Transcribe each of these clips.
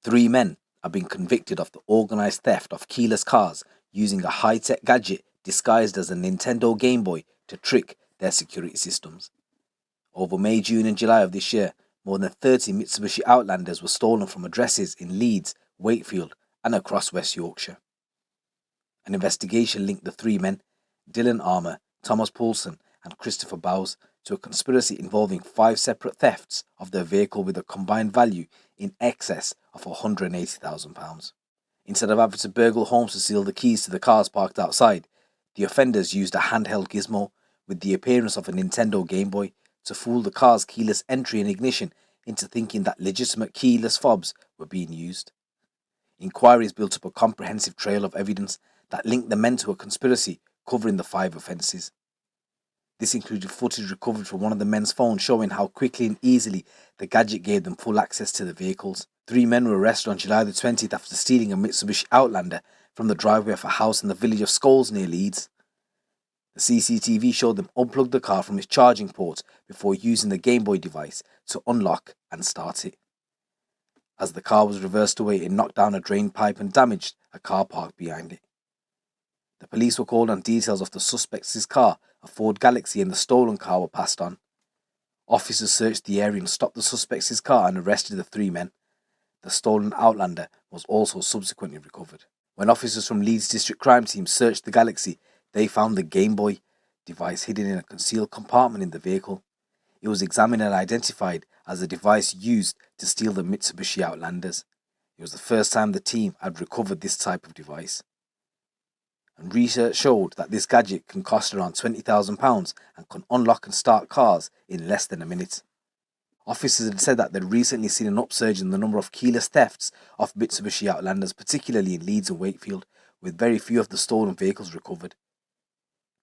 Three men have been convicted of the organised theft of keyless cars using a high-tech gadget disguised as a Nintendo Gameboy to trick their security systems. Over May, June and July of this year, more than 30 Mitsubishi Outlanders were stolen from addresses in Leeds, Wakefield and across West Yorkshire. An investigation linked the three men, Dylan Armour, Thomas Poulsen and Christopher Bowes, to a conspiracy involving 5 separate thefts of their vehicle with a combined value in excess of £180,000. Instead of having to burgle homes to steal the keys to the cars parked outside, the offenders used a handheld gizmo with the appearance of a Nintendo Gameboy to fool the car's keyless entry and ignition into thinking that legitimate keyless fobs were being used. Inquiries built up a comprehensive trail of evidence that linked the men to a conspiracy covering the 5 offences. This included footage recovered from one of the men's phones showing how quickly and easily the gadget gave them full access to the vehicles. 3 men were arrested on July the 20th after stealing a Mitsubishi Outlander from the driveway of a house in the village of Scholes near Leeds. The CCTV showed them unplug the car from its charging port before using the Game Boy device to unlock and start it. As the car was reversed away, it knocked down a drain pipe and damaged a car parked behind it. The police were called on details of the suspect's car, a Ford Galaxy, and the stolen car were passed on. Officers searched the area and stopped the suspect's car and arrested the 3 men. The stolen Outlander was also subsequently recovered. When officers from Leeds District Crime Team searched the Galaxy, they found the Game Boy device hidden in a concealed compartment in the vehicle. It was examined and identified as the device used to steal the Mitsubishi Outlanders. It was the first time the team had recovered this type of device. And research showed that this gadget can cost around £20,000 and can unlock and start cars in less than a minute. Officers had said that they'd recently seen an upsurge in the number of keyless thefts of Mitsubishi Outlanders, particularly in Leeds and Wakefield, with very few of the stolen vehicles recovered.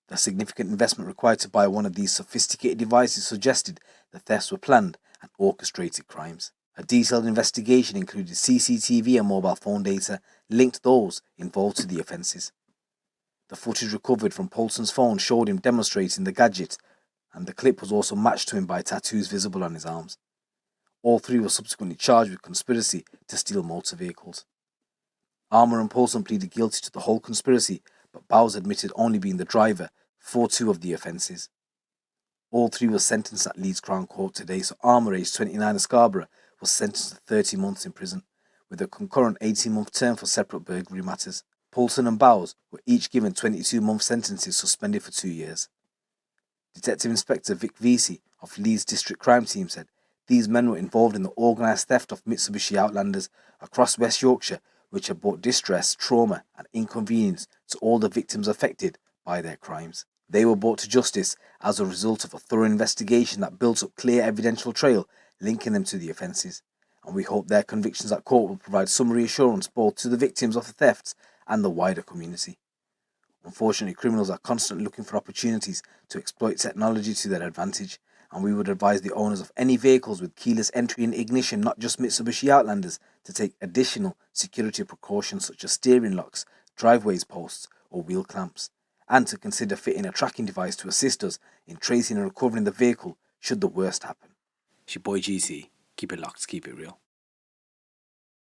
The significant investment required to buy one of these sophisticated devices suggested the thefts were planned and orchestrated crimes. A detailed investigation included CCTV and mobile phone data linked those involved to the offences. The footage recovered from Poulsen's phone showed him demonstrating the gadget, and the clip was also matched to him by tattoos visible on his arms. All 3 were subsequently charged with conspiracy to steal motor vehicles. Armour and Poulsen pleaded guilty to the whole conspiracy, but Bowes admitted only being the driver for 2 of the offences. All 3 were sentenced at Leeds Crown Court today, so Armour, aged 29 of Scarborough, was sentenced to 30 months in prison, with a concurrent 18-month term for separate burglary matters. Poulsen and Bowes were each given 22-month sentences suspended for 2 years. Detective Inspector Vic Vesey of Leeds District Crime Team said these men were involved in the organised theft of Mitsubishi Outlanders across West Yorkshire, which have brought distress, trauma and inconvenience to all the victims affected by their crimes. They were brought to justice as a result of a thorough investigation that built up clear evidential trail linking them to the offences, and we hope their convictions at court will provide some reassurance both to the victims of the thefts and the wider community. Unfortunately, criminals are constantly looking for opportunities to exploit technology to their advantage, and we would advise the owners of any vehicles with keyless entry and ignition, not just Mitsubishi Outlanders, to take additional security precautions such as steering locks, driveways posts or wheel clamps, and to consider fitting a tracking device to assist us in tracing and recovering the vehicle should the worst happen. It's your boy GC. Keep it locked, keep it real.